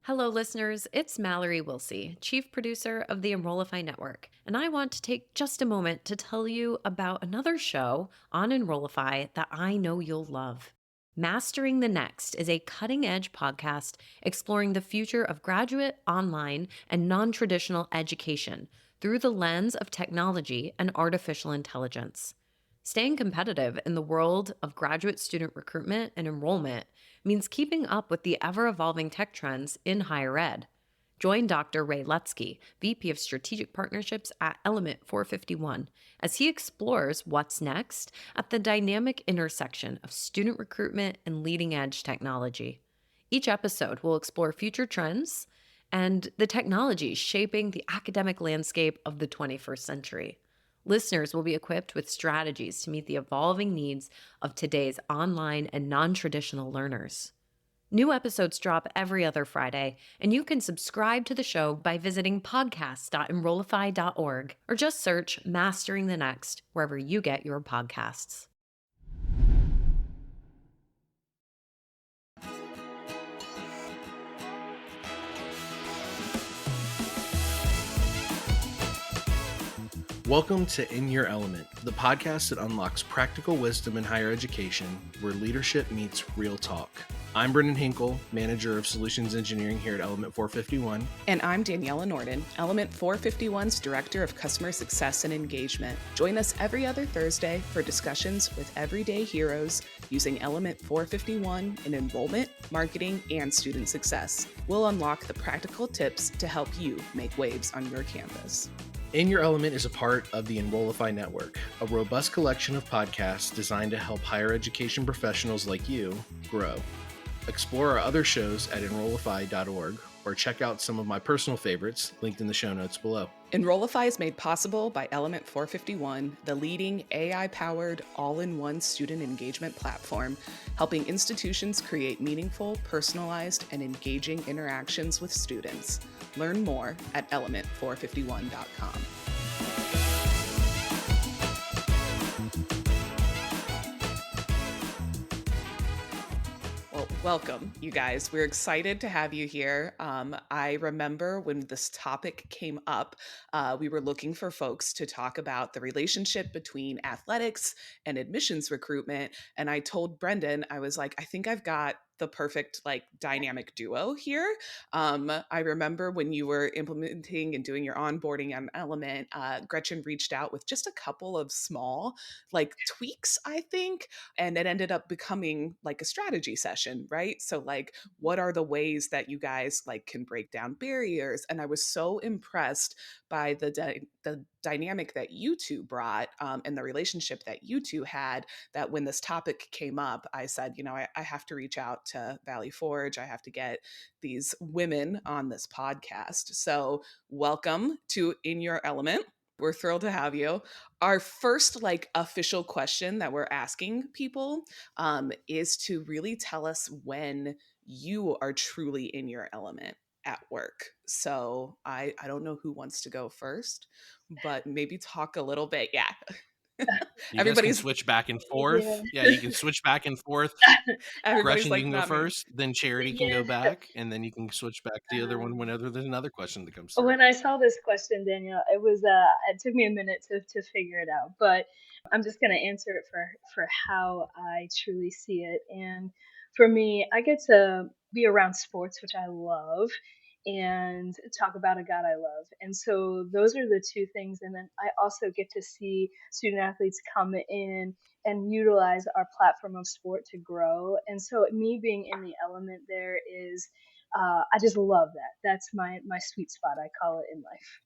Hello, listeners. It's Mallory Wilsey, Chief Producer of the Enrollify Network, and I want to take just a moment to tell you about another show on Enrollify that I know you'll love. Mastering the Next is a cutting edge podcast exploring the future of graduate, online, and non traditional education through the lens of technology and artificial intelligence. Staying competitive in the world of graduate student recruitment and enrollment means keeping up with the ever evolving tech trends in higher ed. Join Dr. Ray Lutsky, VP of Strategic Partnerships at Element 451, as he explores what's next at the dynamic intersection of student recruitment and leading edge technology. Each episode will explore future trends and the technologies shaping the academic landscape of the 21st century. Listeners will be equipped with strategies to meet the evolving needs of today's online and non traditional learners. New episodes drop every other Friday, and you can subscribe to the show by visiting podcast.enrollify.org or just search Mastering the Next wherever you get your podcasts. Welcome to In Your Element, the podcast that unlocks practical wisdom in higher education where leadership meets real talk. I'm Brendan Hinkle, Manager of Solutions Engineering here at Element 451. And I'm Daniela Norden, Element 451's Director of Customer Success and Engagement. Join us every other Thursday for discussions with everyday heroes using Element 451 in enrollment, marketing, and student success. We'll unlock the practical tips to help you make waves on your campus. In Your Element is a part of the Enrollify Network, a robust collection of podcasts designed to help higher education professionals like you grow. Explore our other shows at enrollify.org or check out some of my personal favorites linked in the show notes below. Enrollify is made possible by Element 451, the leading AI-powered all-in-one student engagement platform, helping institutions create meaningful, personalized, and engaging interactions with students. Learn more at element451.com. Welcome, you guys. We're excited to have you here. I remember when this topic came up, we were looking for folks to talk about the relationship between athletics and admissions recruitment. And I told Brendan, I was like, I think I've got the perfect dynamic duo here. I remember when you were implementing and doing your onboarding on Element, Gretchen reached out with just a couple of small tweaks, I think, and it ended up becoming a strategy session, right? So what are the ways that you guys can break down barriers? And I was so impressed by the dynamic that you two brought and the relationship that you two had, that when this topic came up, I said, I have to reach out to Valley Forge. I have to get these women on this podcast. So welcome to In Your Element. We're thrilled to have you. Our first official question that we're asking people is to really tell us when you are truly in your element at work. So I don't know who wants to go first, but maybe talk a little bit. Yeah. You guys can switch back and forth. Yeah, you can switch back and forth. Gretchen, you can go first, then Charity can go back, and then you can switch back to the other one whenever there's another question that comes through. When I saw this question, Danielle, it took me a minute to figure it out, but I'm just going to answer it for how I truly see it. And for me, I get to be around sports, which I love, and talk about a God I love. And so those are the two things. And then I also get to see student athletes come in and utilize our platform of sport to grow. And so me being in the element there is, I just love that. That's my sweet spot, I call it, in life.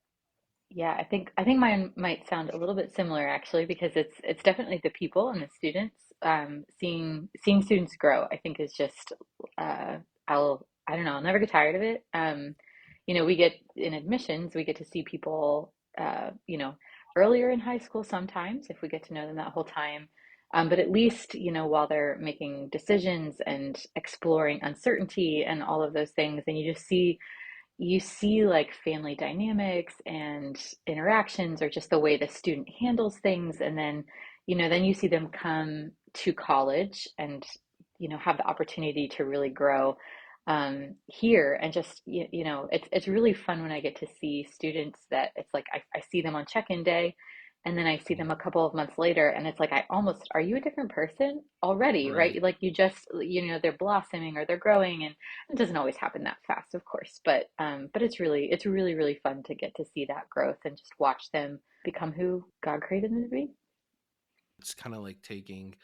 Yeah, I think mine might sound a little bit similar actually, because it's definitely the people and the students. Seeing students grow, I think is just I don't know, I'll never get tired of it. We get in admissions, we get to see people earlier in high school sometimes if we get to know them that whole time. But at least, while they're making decisions and exploring uncertainty and all of those things, and you see family dynamics and interactions, or just the way the student handles things. And then, then you see them come to college and, have the opportunity to really grow. here. And just it's really fun when I get to see students that it's like I see them on check-in day, and then I see them a couple of months later, and it's like I almost, are you a different person already, Right. right? Like you just, they're blossoming or they're growing, and it doesn't always happen that fast, of course, but it's really really fun to get to see that growth and just watch them become who God created them to be. It's kind of like taking,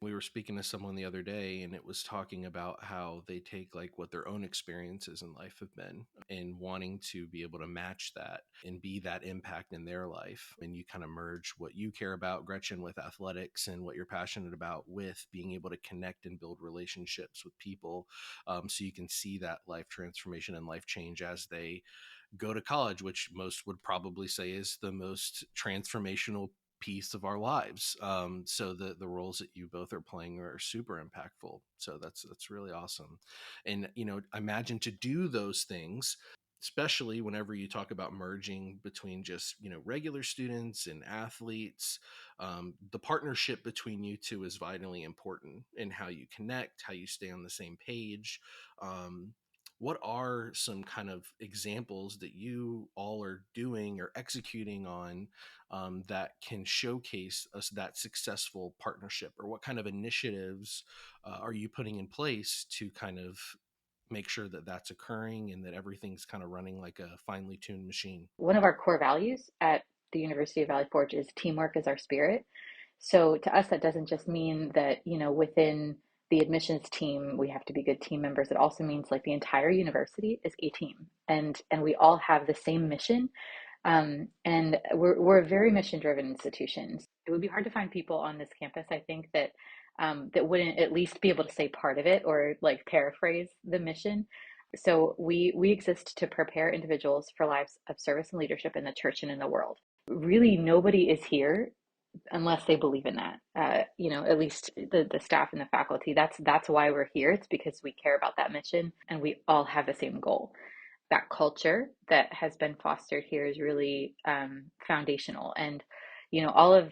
we were speaking to someone the other day and it was talking about how they take like what their own experiences in life have been and wanting to be able to match that and be that impact in their life. And you kind of merge what you care about, Gretchen, with athletics, and what you're passionate about with being able to connect and build relationships with people. So you can see that life transformation and life change as they go to college, which most would probably say is the most transformational piece of our lives. So the roles that you both are playing are super impactful. So that's really awesome. And imagine to do those things, especially whenever you talk about merging between just regular students and athletes. The partnership between you two is vitally important in how you connect, how you stay on the same page. What are some kind of examples that you all are doing or executing on, that can showcase us that successful partnership? Or what kind of initiatives are you putting in place to kind of make sure that that's occurring and that everything's kind of running like a finely tuned machine? One of our core values at the University of Valley Forge is teamwork is our spirit. So to us, that doesn't just mean that, within the admissions team, we have to be good team members. It also means like the entire university is a team, and we all have the same mission. And we're a very mission driven institution. It would be hard to find people on this campus, I think, that wouldn't at least be able to say part of it or like paraphrase the mission. So we exist to prepare individuals for lives of service and leadership in the church and in the world. Really, nobody is here unless they believe in that. At least the staff and the faculty. That's why we're here. It's because we care about that mission, and we all have the same goal. That culture that has been fostered here is really foundational. And all of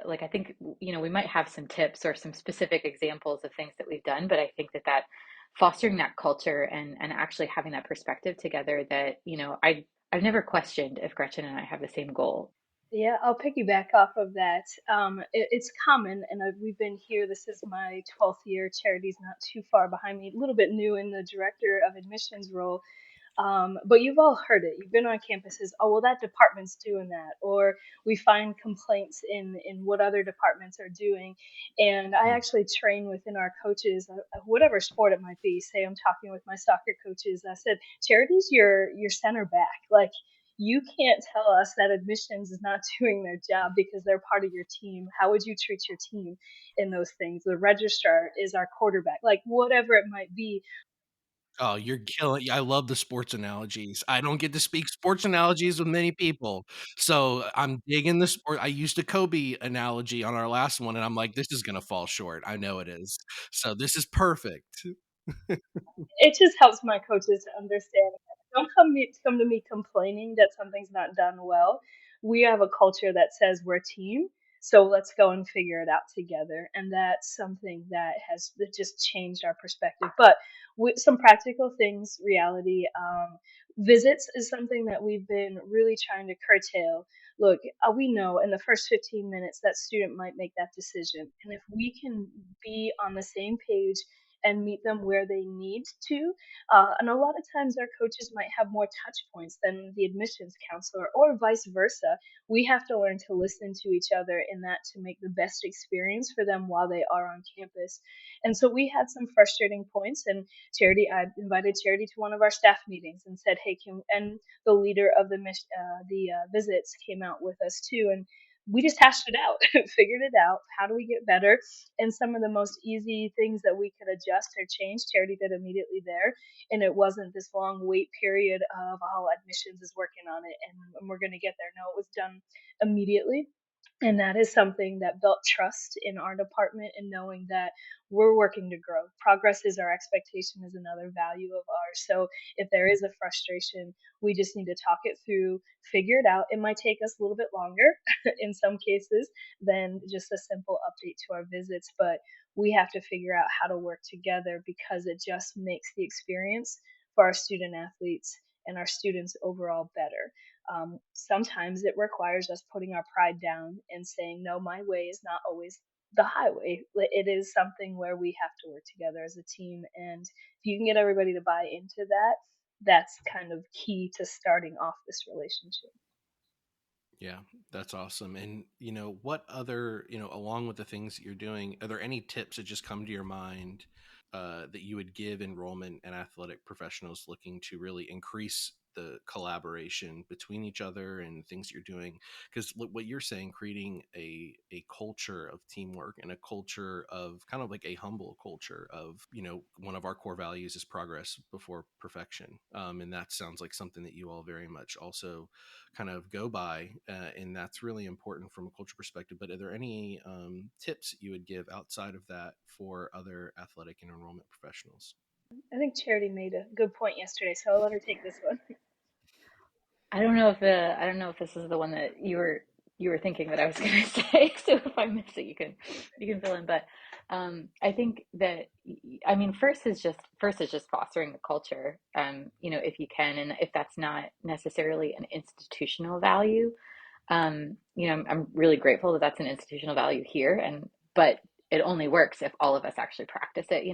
like I think we might have some tips or some specific examples of things that we've done, but I think that fostering that culture and actually having that perspective together, that I've never questioned if Gretchen and I have the same goal. Yeah, I'll piggyback off of that. It's common, and we've been here. This is my 12th year. Charity's not too far behind me, a little bit new in the director of admissions role. But you've all heard it. You've been on campuses. Oh, well, that department's doing that, or we find complaints in what other departments are doing. And I Mm. actually train within our coaches, whatever sport it might be. Say I'm talking with my soccer coaches. I said, Charity's your center back. Like, you can't tell us that admissions is not doing their job because they're part of your team. How would you treat your team in those things? The registrar is our quarterback. Like, whatever it might be. Oh, you're killing, I love the sports analogies. I don't get to speak sports analogies with many people, so I'm digging the sport. I used a Kobe analogy on our last one, and I'm like, "This is gonna fall short." I know it is. So this is perfect. It just helps my coaches to understand. Don't come to me complaining that something's not done well. We have a culture that says we're a team, so let's go and figure it out together. And that's something that just changed our perspective. But with some practical things, reality, visits is something that we've been really trying to curtail. Look, we know in the first 15 minutes that student might make that decision, and if we can be on the same page and meet them where they need to. And a lot of times our coaches might have more touch points than the admissions counselor, or vice versa. We have to learn to listen to each other in that to make the best experience for them while they are on campus. And so we had some frustrating points, and I invited Charity to one of our staff meetings and said, "Hey, and the leader of the visits came out with us too, and we just hashed it out, figured it out. How do we get better? And some of the most easy things that we could adjust or change, Charity did immediately there. And it wasn't this long wait period of, oh, admissions is working on it and we're going to get there. No, it was done immediately. And that is something that built trust in our department, and knowing that we're working to grow. Progress is our expectation, is another value of ours. So if there is a frustration, we just need to talk it through, figure it out. It might take us a little bit longer in some cases than just a simple update to our visits, but we have to figure out how to work together, because it just makes the experience for our student athletes and our students overall better. Sometimes it requires us putting our pride down and saying, no, my way is not always the highway. It is something where we have to work together as a team. And if you can get everybody to buy into that, that's kind of key to starting off this relationship. Yeah, that's awesome. And, what other, along with the things that you're doing, are there any tips that just come to your mind that you would give enrollment and athletic professionals looking to really increase the collaboration between each other and things you're doing? Because what you're saying, creating a culture of teamwork and a culture of kind of like a humble culture of, one of our core values is progress before perfection. And that sounds like something that you all very much also kind of go by, and that's really important from a culture perspective. But are there any tips you would give outside of that for other athletic and enrollment professionals? I think Charity made a good point yesterday, so I'll let her take this one. I don't know if this is the one that you were thinking that I was going to say. So if I miss it, you can fill in. But I think that I mean, first is just fostering the culture. If you can, and if that's not necessarily an institutional value, I'm really grateful that that's an institutional value here, but it only works if all of us actually practice it.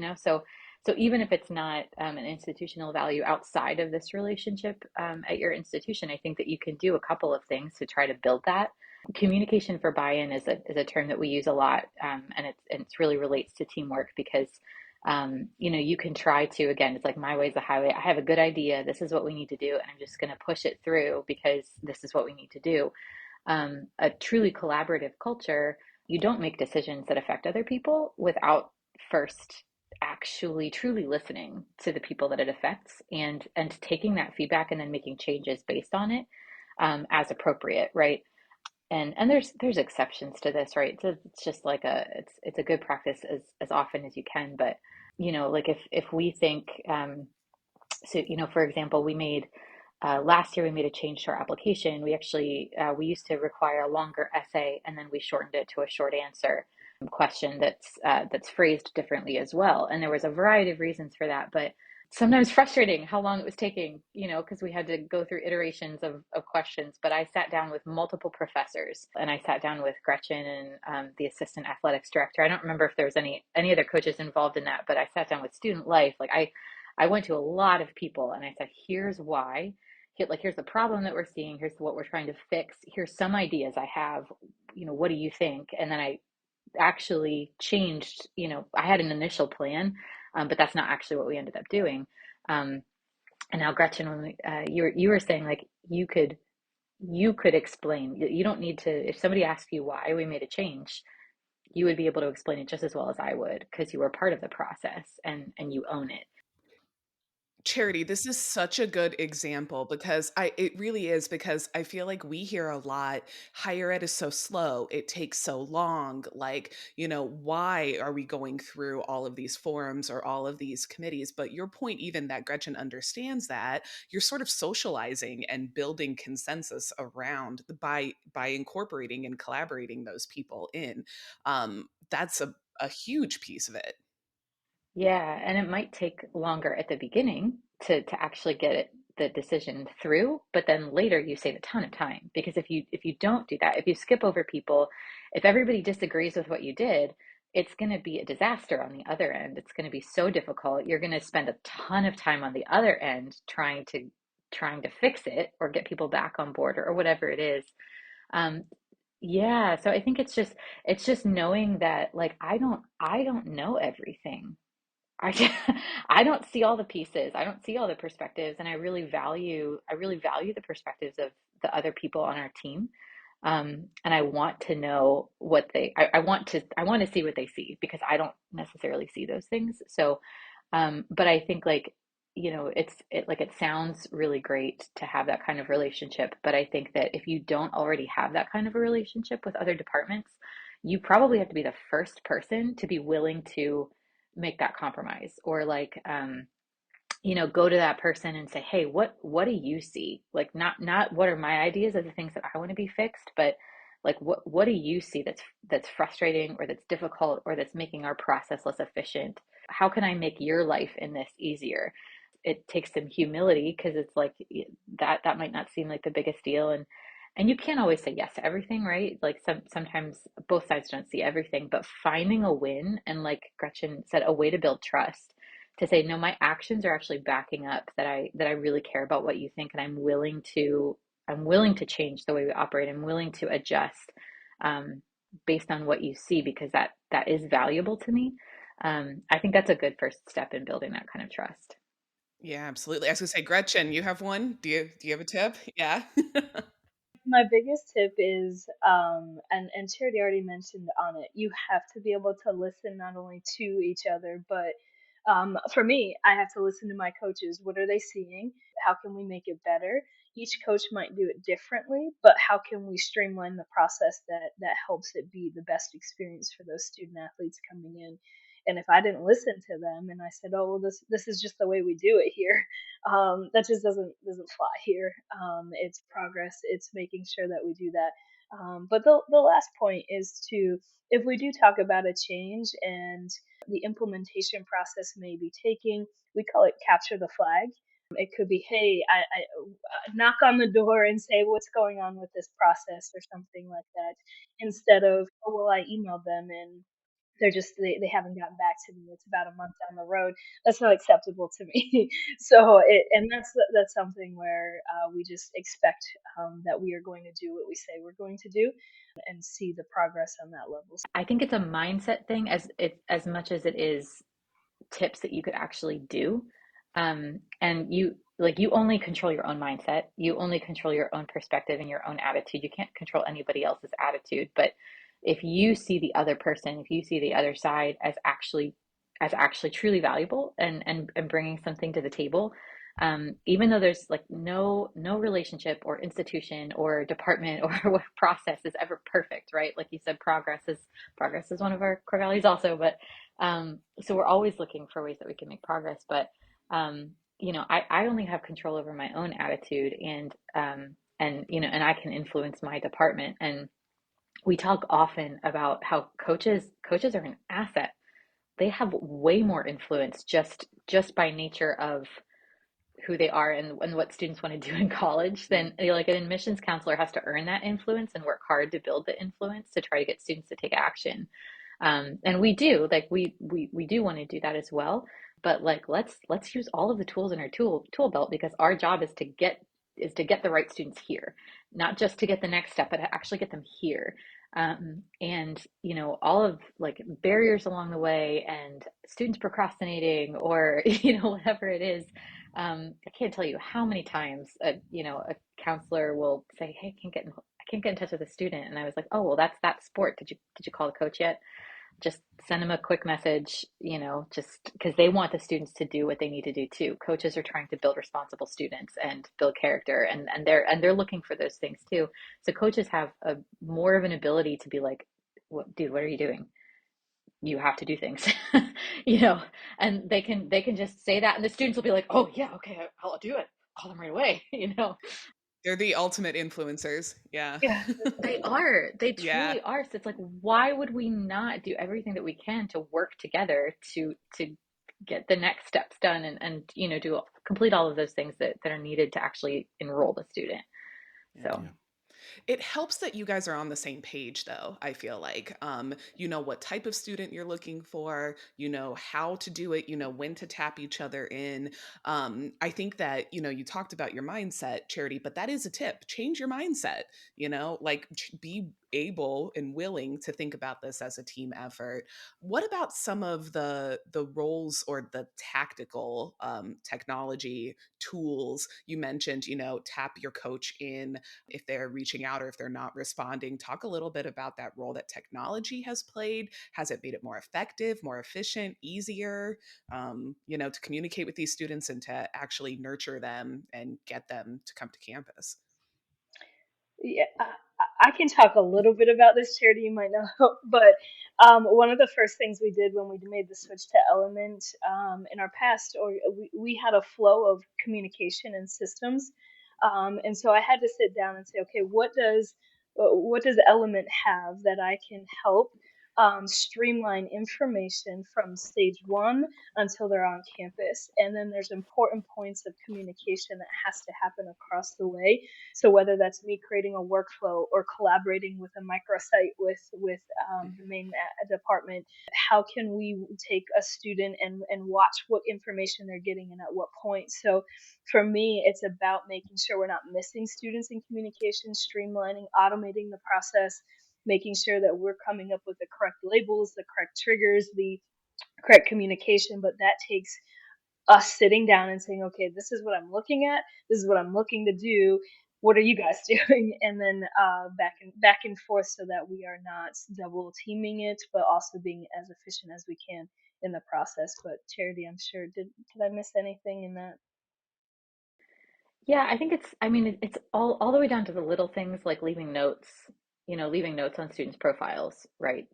So even if it's not an institutional value outside of this relationship at your institution, I think that you can do a couple of things to try to build that. Communication for buy-in is a term that we use a lot, and it's really relates to teamwork because you can try to, again, it's like my way's the highway. I have a good idea. This is what we need to do, and I'm just going to push it through because this is what we need to do. A truly collaborative culture, you don't make decisions that affect other people without first actually truly listening to the people that it affects and taking that feedback and then making changes based on it as appropriate, right? And there's exceptions to this, right? So it's just like it's a good practice as often as you can, but like if we think so, for example, we made last year we made a change to our application. We actually we used to require a longer essay, and then we shortened it to a short answer question that's phrased differently as well. And there was a variety of reasons for that, but sometimes frustrating how long it was taking, because we had to go through iterations of questions. But I sat down with multiple professors, and I sat down with Gretchen and the assistant athletics director. I don't remember if there was any other coaches involved in that, but I sat down with student life. Like I went to a lot of people and I said, here's why. Here's the problem that we're seeing. Here's what we're trying to fix. Here's some ideas I have. What do you think? And then I actually changed. I had an initial plan, but that's not actually what we ended up doing. And now, Gretchen, when you were saying like you could explain. You don't need to. If somebody asks you why we made a change, you would be able to explain it just as well as I would because you were part of the process and you own it. Charity, this is such a good example because it really is because I feel like we hear a lot, higher ed is so slow, it takes so long, like, why are we going through all of these forums or all of these committees? But your point, even that Gretchen understands that, you're sort of socializing and building consensus around by incorporating and collaborating those people in. That's a huge piece of it. Yeah, and it might take longer at the beginning to actually get the decision through, but then later you save a ton of time because if you don't do that, if you skip over people, if everybody disagrees with what you did, it's going to be a disaster on the other end. It's going to be so difficult. You're going to spend a ton of time on the other end trying to fix it or get people back on board or whatever it is. Um, yeah, so I think it's just knowing that like I don't know everything. I I don't see all the pieces. I don't see all the perspectives, and I really value the perspectives of the other people on our team. And I want to know what I want to see what they see because I don't necessarily see those things. So, but I think like, it sounds really great to have that kind of relationship, but I think that if you don't already have that kind of a relationship with other departments, you probably have to be the first person to be willing to make that compromise or like go to that person and say, hey, what do you see? Like not what are my ideas of the things that I want to be fixed, but Like what do you see that's frustrating or that's difficult or that's making our process less efficient? How can I make your life in this easier? It takes some humility because it's like that might not seem like the biggest deal, and you can't always say yes to everything, right? Like sometimes both sides don't see everything, but finding a win and, like Gretchen said, a way to build trust, to say no, my actions are actually backing up that I really care about what you think, and I'm willing to change the way we operate. I'm willing to adjust um, based on what you see because that is valuable to me. I think that's a good first step in building that kind of trust. Yeah, absolutely. I was gonna say, Gretchen, you have one? Do you have a tip? Yeah. My biggest tip is, and Charity already mentioned on it, you have to be able to listen not only to each other, but for me, I have to listen to my coaches. What are they seeing? How can we make it better? Each coach might do it differently, but how can we streamline the process that helps it be the best experience for those student athletes coming in? And if I didn't listen to them and I said, "Oh, well, this is just the way we do it here," that just doesn't fly here. It's progress. It's making sure that we do that. But the last point is to, if we do talk about a change and the implementation process may be taking, we call it capture the flag. It could be, hey, I knock on the door and say what's going on with this process or something like that, instead of, oh well, I emailed them and they haven't gotten back to me. It's about a month down the road. That's not acceptable to me. So and that's something where we just expect that we are going to do what we say we're going to do, and see the progress on that level. I think it's a mindset thing as much as it is tips that you could actually do. And you only control your own mindset. You only control your own perspective and your own attitude. You can't control anybody else's attitude. But if you see the other person, if you see the other side as actually truly valuable and bringing something to the table, even though there's like no relationship or institution or department or process is ever perfect, right? Like you said, progress is one of our core values also, but so we're always looking for ways that we can make progress. But I only have control over my own attitude, and I can influence my department. And we talk often about how coaches are an asset. They have way more influence just by nature of who they are and what students want to do in college than like an admissions counselor has to earn that influence and work hard to build the influence to try to get students to take action. And we do like we do want to do that as well, but like let's use all of the tools in our tool belt, because our job is to get the right students here, not just to get the next step, but to actually get them here. And all of like barriers along the way and students procrastinating or whatever it is. I can't tell you how many times a counselor will say, "Hey, I can't get in touch with a student," and I was like, "Oh, well, that's that sport. Did you call the coach yet?" Just send them a quick message, just because they want the students to do what they need to do too. Coaches are trying to build responsible students and build character, and they're looking for those things too. So coaches have a more of an ability to be like, Dude, what are you doing? You have to do things," you know, and they can just say that, and the students will be like, "Oh yeah, okay, I'll do it. Call them right away," you know. They're the ultimate influencers. Yeah. Yeah, They are. They Yeah. truly are. So it's like, why would we not do everything that we can to work together to get the next steps done and do complete all of those things that are needed to actually enroll the student. So Yeah. It helps that you guys are on the same page, though, I feel like. You know what type of student you're looking for, you know how to do it, you know when to tap each other in. I think that, you talked about your mindset, Charity, but that is a tip. Change your mindset, like be able and willing to think about this as a team effort. What about some of the roles or the tactical technology tools you mentioned? Tap your coach in if they're reaching out or if they're not responding. Talk a little bit about that role that technology has played. Has it made it more effective, more efficient, easier, to communicate with these students and to actually nurture them and get them to come to campus? yeah. I can talk a little bit about this, Charity. You might know, but one of the first things we did when we made the switch to Element, in our past, or we had a flow of communication and systems, and so I had to sit down and say, okay, what does what does Element have that I can help streamline information from stage one until they're on campus. And then there's important points of communication that has to happen across the way. So whether that's me creating a workflow or collaborating with a microsite with the main department, how can we take a student and watch what information they're getting and at what point? So for me, it's about making sure we're not missing students in communication, streamlining, automating the process, making sure that we're coming up with the correct labels, the correct triggers, the correct communication. But that takes us sitting down and saying, okay, this is what I'm looking at, this is what I'm looking to do. What are you guys doing? And then back and forth, so that we are not double teaming it, but also being as efficient as we can in the process. But Charity, I'm sure, did I miss anything in that? Yeah, I think I mean, it's all the way down to the little things like leaving notes, leaving notes on students' profiles, right?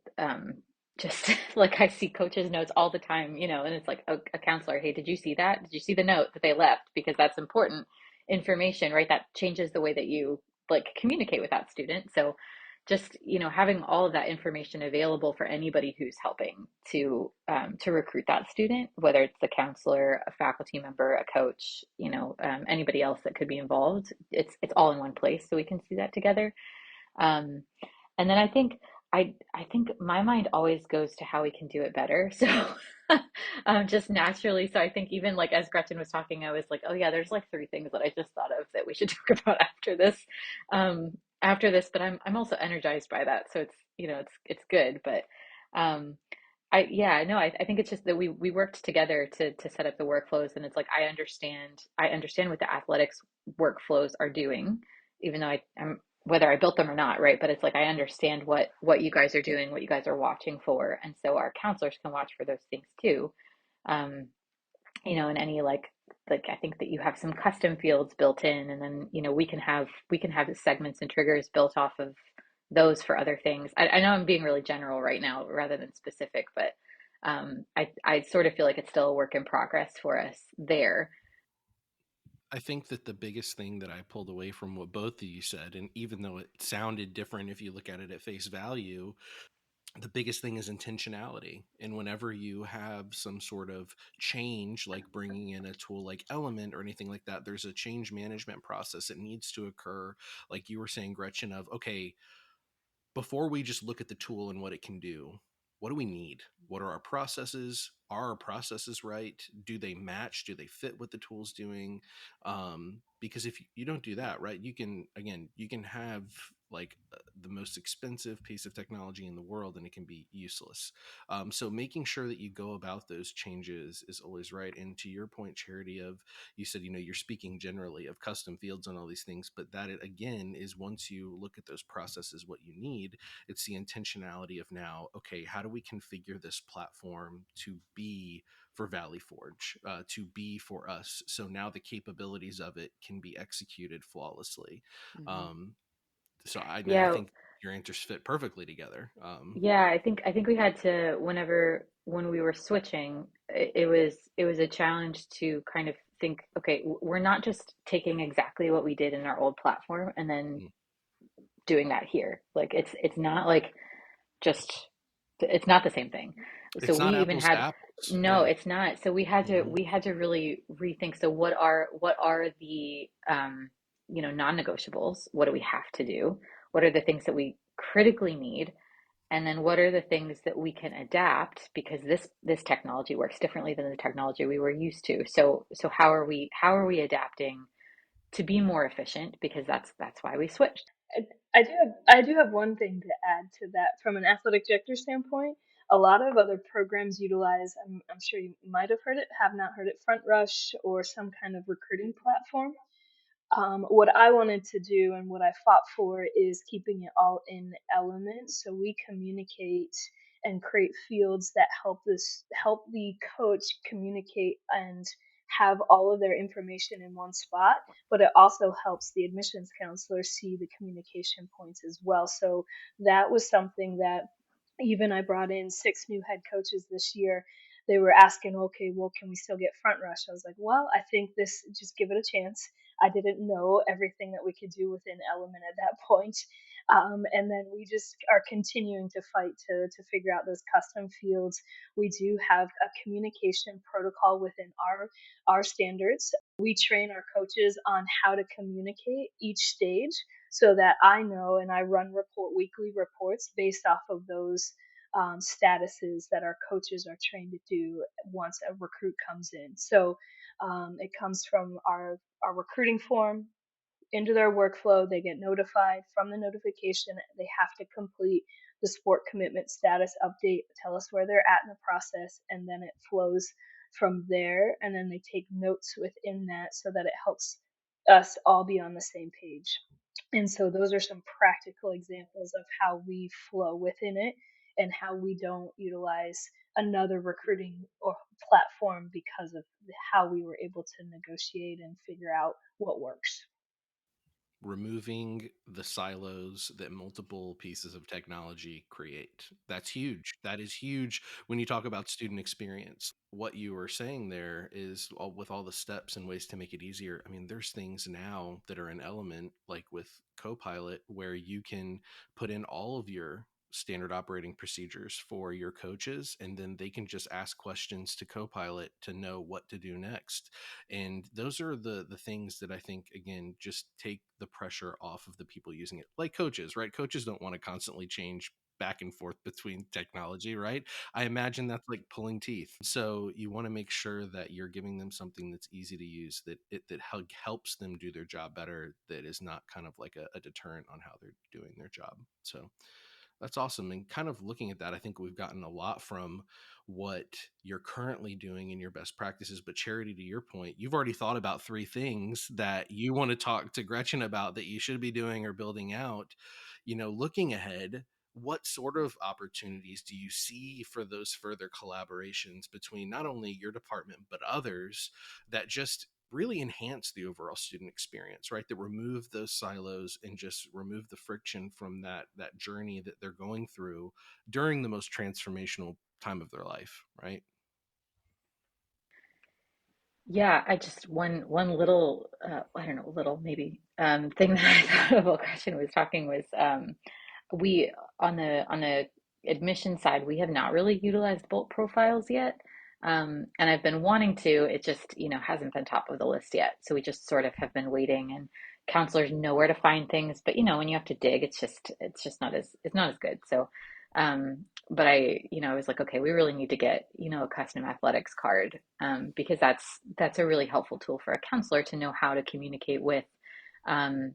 Just like I see coaches' notes all the time, and it's like a counselor, hey, did you see that? Did you see the note that they left? Because that's important information, right? That changes the way that you like communicate with that student. So just, having all of that information available for anybody who's helping to recruit that student, whether it's the counselor, a faculty member, a coach, anybody else that could be involved. It's all in one place, so we can see that together. Um, and then I think my mind always goes to how we can do it better. So just naturally, so I think even like as Gretchen was talking, I was like, oh yeah, there's like three things that I just thought of that we should talk about um, after this. But I'm also energized by that, so it's good. But um, yeah, no, I think it's just that we worked together to set up the workflows, and it's like I understand what the athletics workflows are doing, even though I'm whether I built them or not, right? But it's like I understand what you guys are doing, what you guys are watching for, and so our counselors can watch for those things too. Um, and any like I think that you have some custom fields built in, and then we can have the segments and triggers built off of those for other things. I know I'm being really general right now rather than specific, but I sort of feel like it's still a work in progress for us there. I think that the biggest thing that I pulled away from what both of you said, and even though it sounded different if you look at it at face value, the biggest thing is intentionality. And whenever you have some sort of change, like bringing in a tool like Element or anything like that, there's a change management process that needs to occur. Like you were saying, Gretchen, of okay, before we just look at the tool and what it can do, what do we need? What are our processes? Are our processes right? Do they match? Do they fit what the tool's doing? Because if you don't do that, right, you can have like the most expensive piece of technology in the world and it can be useless. So making sure that you go about those changes is always right. And to your point, Charity, of you said, you're speaking generally of custom fields and all these things, but that again is once you look at those processes, what you need, it's the intentionality of now, okay, how do we configure this platform to be for Valley Forge, to be for us? So now the capabilities of it can be executed flawlessly. Mhm. Um, so I Yeah, think your answers fit perfectly together. yeah, I think we had to when we were switching, it was a challenge to kind of think, okay, we're not just taking exactly what we did in our old platform and then Mm. doing that here. Like it's not like just it's not the same thing. So It's we not even apples to had apples. no, Yeah. it's not. So Hmm. we had to really rethink. So what are the non-negotiables? What do we have to do? What are the things that we critically need? And then what are the things that we can adapt because this technology works differently than the technology we were used to. So how are we adapting to be more efficient because that's why we switched. I do have one thing to add to that from an athletic director standpoint. A lot of other programs utilize, I'm sure you might have heard it, have not heard it, Front Rush or some kind of recruiting platform. What I wanted to do and what I fought for is keeping it all in elements so we communicate and create fields that help the coach communicate and have all of their information in one spot, but it also helps the admissions counselor see the communication points as well. So that was something that even I brought in 6 new head coaches this year. They were asking, okay, well, can we still get Front Rush? I was like, well, I think this, just give it a chance. I didn't know everything that we could do within Element at that point. And then we just are continuing to fight to figure out those custom fields. We do have a communication protocol within our standards. We train our coaches on how to communicate each stage so that I know, and I run weekly reports based off of those statuses that our coaches are trained to do once a recruit comes in. So it comes from our recruiting form into their workflow. They get notified from the notification. They have to complete the sport commitment status update, tell us where they're at in the process, and then it flows from there. And then they take notes within that so that it helps us all be on the same page. And so those are some practical examples of how we flow within it and how we don't utilize another recruiting or platform because of how we were able to negotiate and figure out what works. Removing the silos that multiple pieces of technology create. That's huge. That is huge when you talk about student experience. What you were saying there is with all the steps and ways to make it easier. I mean, there's things now that are in Element, like with Copilot, where you can put in all of your standard operating procedures for your coaches, and then they can just ask questions to Copilot to know what to do next. And those are the things that I think, again, just take the pressure off of the people using it, like coaches, right? Coaches don't want to constantly change back and forth between technology, right? I imagine that's like pulling teeth. So you want to make sure that you're giving them something that's easy to use, that helps them do their job better, that is not kind of like a deterrent on how they're doing their job. So that's awesome. And kind of looking at that, I think we've gotten a lot from what you're currently doing in your best practices. But Charity, to your point, you've already thought about 3 things that you want to talk to Gretchen about that you should be doing or building out. Looking ahead, what sort of opportunities do you see for those further collaborations between not only your department, but others that just really enhance the overall student experience, right? That remove those silos and just remove the friction from that journey that they're going through during the most transformational time of their life, right? Yeah, I just one little I don't know, little maybe thing that I thought of while Gretchen was talking was we on the admission side, we have not really utilized bulk profiles yet. And I've been wanting to, it just, hasn't been top of the list yet. So we just sort of have been waiting, and counselors know where to find things, but when you have to dig, it's just not as good. So but I was like, okay, we really need to get, a custom athletics card, because that's a really helpful tool for a counselor to know how to communicate um,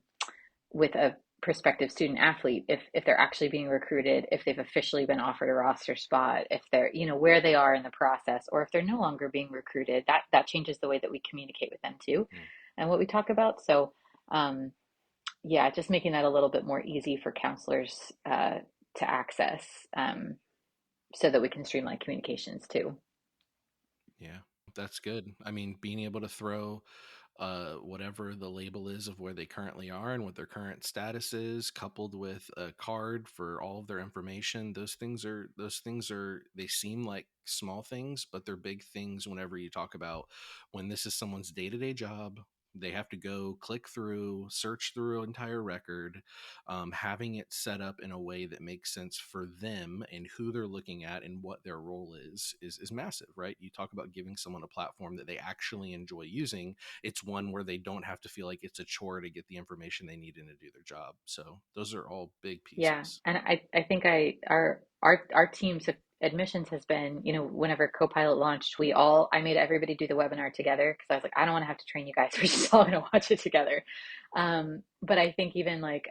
with a prospective student athlete if they're actually being recruited, if they've officially been offered a roster spot, if they're, where they are in the process, or if they're no longer being recruited. That changes the way that we communicate with them too, and what we talk about. So, yeah, just making that a little bit more easy for counselors to access, so that we can streamline communications too. Yeah, that's good. I mean, being able to throw whatever the label is of where they currently are and what their current status is, coupled with a card for all of their information. Those things are they seem like small things, but they're big things whenever you talk about when this is someone's day-to-day job. They have to go click through, search through an entire record. Having it set up in a way that makes sense for them and who they're looking at and what their role is massive, right? You talk about giving someone a platform that they actually enjoy using. It's one where they don't have to feel like it's a chore to get the information they need in to do their job. So those are all big Yeah, pieces. and I think our team's admissions has been, whenever Copilot launched, I made everybody do the webinar together because I was like, I don't want to have to train you guys. We're just all going to watch it together. But I think even like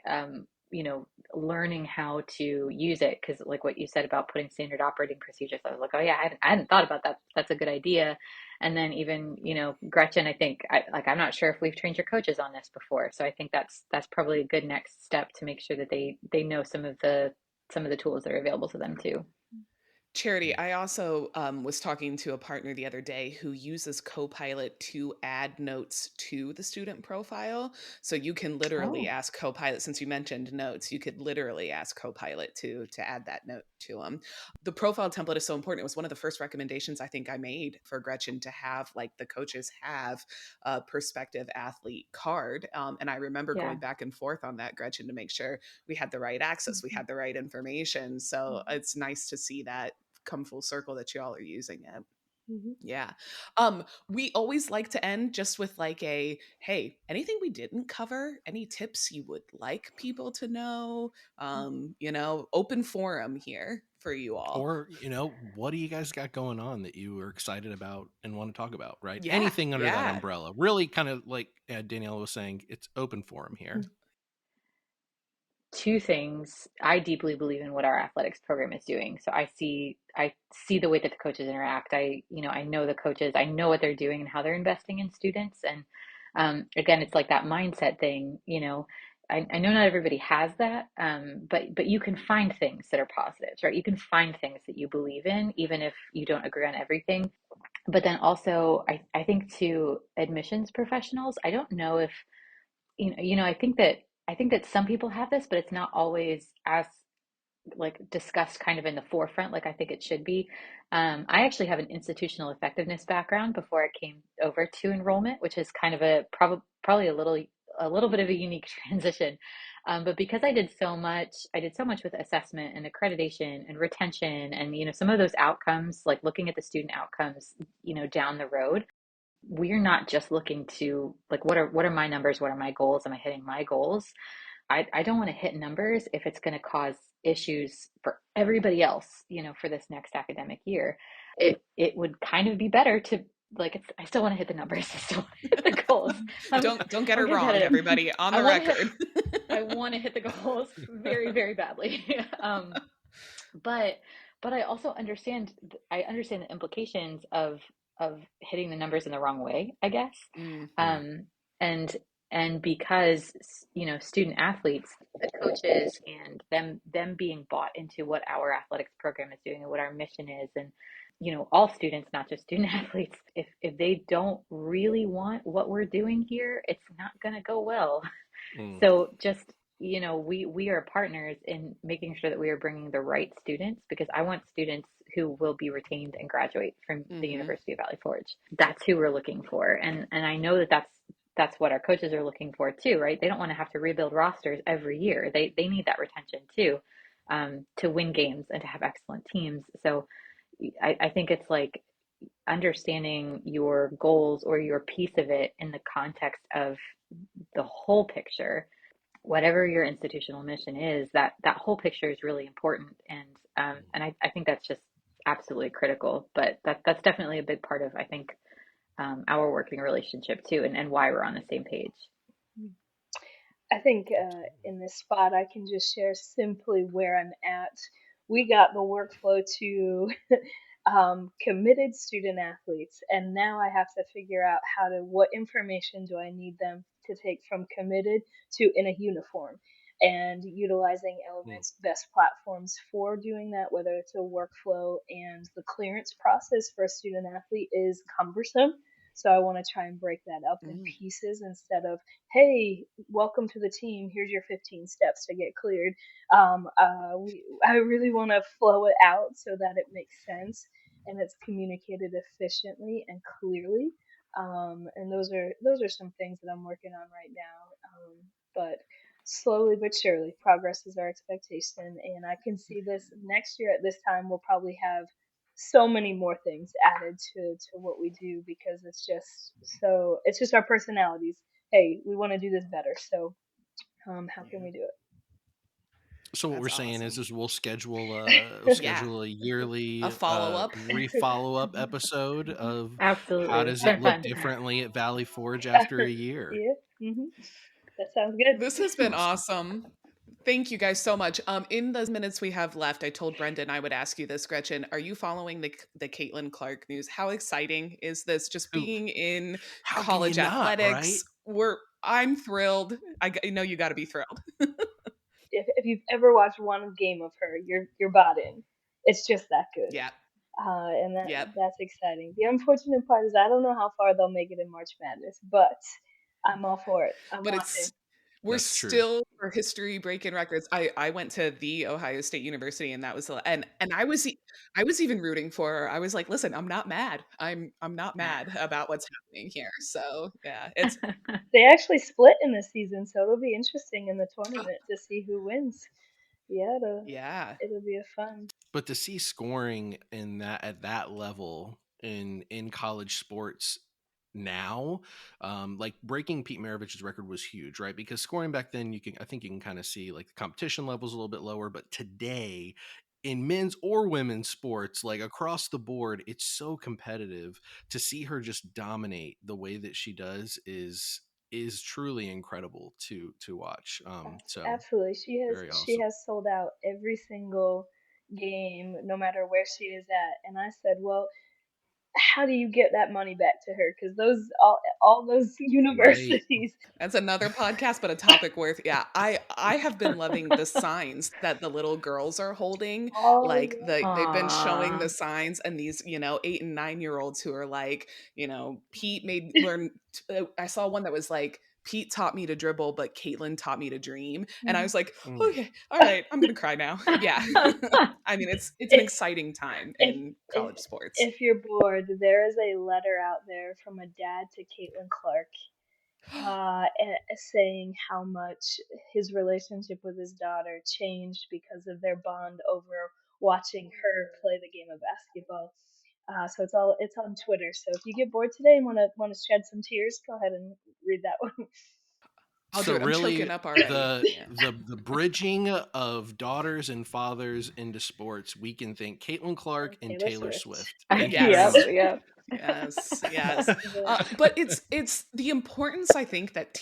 learning how to use it, because like what you said about putting standard operating procedures, I was like, oh yeah, I hadn't thought about that. That's a good idea. And then even, Gretchen, I think I'm not sure if we've trained your coaches on this before. So I think that's probably a good next step to make sure that they know some of the tools that are available to them too. Charity, I also was talking to a partner the other day who uses Copilot to add notes to the student profile. So you can literally Oh, ask Copilot, since you mentioned notes, you could literally ask Copilot to add that note to them. The profile template is so important. It was one of the first recommendations I think I made for Gretchen to have, like the coaches have a prospective athlete card. And I remember yeah. going back and forth on that, Gretchen, to make sure we had the right access, we Mhm. had the right information. So Mhm. it's nice to see that come full circle that y'all are using it. Mhm. Yeah. We always like to end just with like a, hey, anything we didn't cover? Any tips you would like people to know? Mhm. Open forum here for you all. Or, what do you guys got going on that you are excited about and want to talk about, right? Yeah, Anything under that yeah. umbrella. Really kind of like Danielle was saying, it's open forum here. Two things. I deeply believe in what our athletics program is doing. So I see the way that the coaches interact. I know the coaches, I know what they're doing and how they're investing in students. And again, it's like that mindset thing. I know not everybody has that, but you can find things that are positives, right? You can find things that you believe in, even if you don't agree on everything. But then also, I think to admissions professionals, I don't know if I think that some people have this, but it's not always as like discussed kind of in the forefront like I think it should be. I actually have an institutional effectiveness background before I came over to enrollment, which is kind of probably a little bit of a unique transition. But because I did so much with assessment and accreditation and retention and some of those outcomes, like looking at the student outcomes, down the road, we're not just looking to like what are my numbers, what are my goals, am I hitting my goals? I don't want to hit numbers if it's going to cause issues for everybody else, for this next academic year. It would kind of be better to I still want to hit the numbers, I still want to hit the goals. I'm Don't get I'm her wrong, competitive. everybody, on I the want to hit record. I want to hit the goals very, very badly. But I also understand the implications of hitting the numbers in the wrong way, I guess. Mhm. Um, and because student athletes, the coaches, and them being bought into what our athletics program is doing and what our mission is, and all students, not just student athletes, if they don't really want what we're doing here, it's not going to go well. Mm, So just, we are partners in making sure that we are bringing the right students, because I want students who will be retained and graduate from the Mhm. University of Valley Forge. That's who we're looking for. And I know that that's what our coaches are looking for too, right? They don't want to have to rebuild rosters every year. They need that retention too, to win games and to have excellent teams. So I think it's like understanding your goals or your piece of it in the context of the whole picture. Whatever your institutional mission is, that whole picture is really important. And I think that's just absolutely critical. But that's definitely a big part of, I think, our working relationship too, and why we're on the same page. I think in this spot, I can just share simply where I'm at. We got the workflow to committed student athletes, and now I have to figure out what information do I need them to take from committed to in a uniform, and utilizing mm, Element's best platforms for doing that, whether it's a workflow and the clearance process for a student athlete is cumbersome. So I want to try and break that up in Mm. pieces instead of, hey, welcome to the team. Here's your 15 steps to get cleared. I really want to flow it out so that it makes sense and it's communicated efficiently and clearly. And those are some things that I'm working on right now. But slowly but surely, progress is our expectation, and I can see this next year at this time. We'll probably have so many more things added to what we do because it's just our personalities. Hey, we want to do this better, so how can yeah. we do it? So what we're That's saying is, awesome. we'll schedule Yeah, a a yearly follow-up. follow up episode of how Absolutely, it's does it been look fun. differently at Valley Forge after a year. Yeah, that sounds good. This has been Awesome. awesome. Thank you guys so much. In the minutes we have left, I told Brendan I would ask you this, Gretchen. Are you following the Caitlin Clark news? How exciting is this? Just Ooh, being in how can you college not, athletics. right? I'm thrilled. I know you got to be thrilled. If you've ever watched one game of her, you're bought in. it's just that good. Yeah. And Yep. that's exciting. The unfortunate part is I don't know how far they'll make it in March Madness, but I'm all for it. I'm But watching. we're That's true. still for history breaking records. I went to the Ohio State University, and that was and I was even rooting for her. I was like, listen, I'm not mad. I'm not mad about what's happening here. So yeah, it's They actually split in this season, so it'll be interesting in the tournament to see who wins. Yeah, yeah. it'll be a fun. But to see scoring in that at that level in college sports now, like breaking Pete Maravich's record was huge, right? Because scoring back then, I think you can kind of see like the competition levels a little bit lower, but today in men's or women's sports, like across the board, it's so competitive. To see her just dominate the way that she does is truly incredible to watch. So Absolutely, very she awesome. has sold out every single game, no matter where she is at. And I said, well, how do you get that money back to her? Because those all those Right. universities, That's another podcast, but a topic worth yeah. I have been loving the signs that the little girls are holding. oh Like yeah, they've been showing Aw. the signs, and these 8 and 9 year olds who are like, Pete made learn. I saw one that was like, Pete taught me to dribble, but Caitlin taught me to dream. And I Mhm. was like, Mm. okay, all right, I'm gonna cry now. Yeah. I mean, it's an if exciting time if in if college sports. if you're bored, there is a letter out there from a dad to Caitlin Clark, saying how much his relationship with his daughter changed because of their bond over watching her play the game of basketball. So it's on Twitter. So if you get bored today and want to shed some tears, go ahead and read that one. I'll do So it. I'm choking really, up already. the Yeah. the bridging of daughters and fathers into sports, we can thank Caitlin Clark and Taylor Taylor Swift. Swift. Thank you very Yep, Yes. much. yep. Yes, yes. The- But it's the importance, I think, that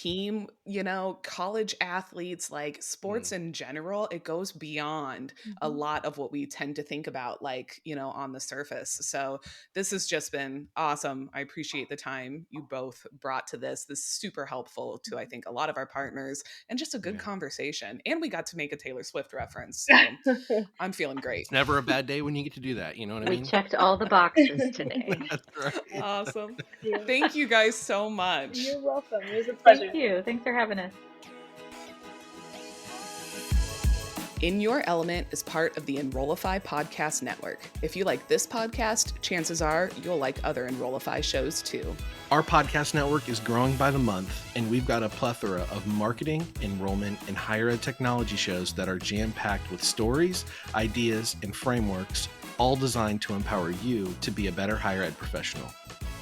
college athletes, like sports Mm, in general, it goes beyond a Mhm. lot of what we tend to think about, like, on the surface. So this has just been awesome. I appreciate the time you both brought to this. This is super helpful to, I think, a lot of our partners and just a good yeah, conversation. And we got to make a Taylor Swift reference. So I'm feeling great. it's never a bad day when you get to do that. You know what I We mean? checked all the boxes today. That's right. Awesome. Yeah. Thank you guys so much. You're welcome. It was a Thank pleasure. you. Thanks for having us. In Your Element is part of the Enrollify podcast network. If you like this podcast, chances are you'll like other Enrollify shows too. Our podcast network is growing by the month, and we've got a plethora of marketing, enrollment, and higher ed technology shows that are jam-packed with stories, ideas, and frameworks, all designed to empower you to be a better higher ed professional.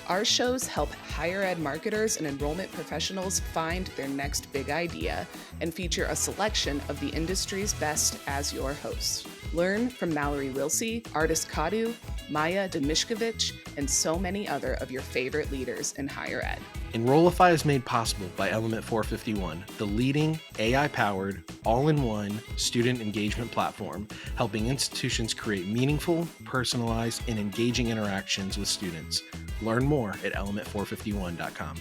Our shows help higher ed marketers and enrollment professionals find their next big idea and feature a selection of the industry's best as your hosts. Learn from Mallory Wilsey, Artis Kadu, Maya Demishkovich, and so many other of your favorite leaders in higher ed. Enrollify is made possible by Element 451, the leading AI-powered, all-in-one student engagement platform, helping institutions create meaningful, personalized, and engaging interactions with students. Learn more at element451.com.